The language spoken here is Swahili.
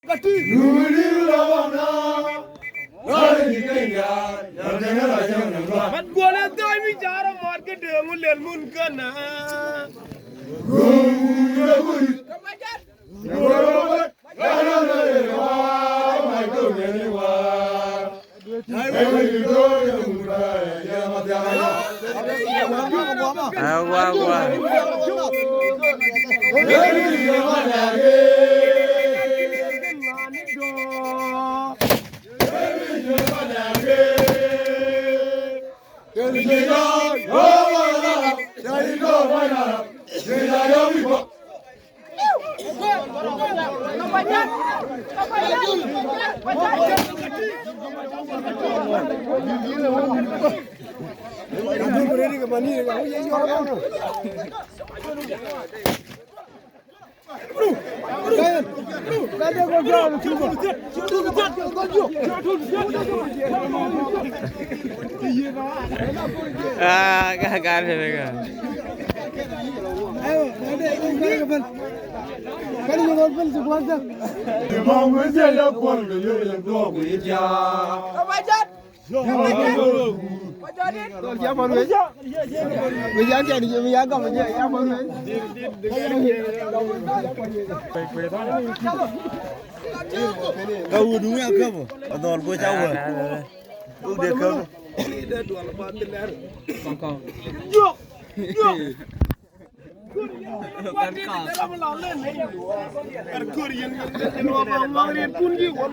มันกลัวเลยตัวไม่จ่าเราหมดก็เดือดมันเล่นมุนกันนะGagal mereka. Ayo, ada yang kapan? Kan yang kapan sebuahnya? Mau menjadi kuat yang tua kuya. Kapan? Ya baru aja. Biar jadi biar kau aja. Ya baru. Kau dunia apa? Atau gue jauh. Udah kau. Ida dua lepas tenar. Kongkong. Yuk. Dalam lawan ni. Kurian yang luar bangsa pun juga.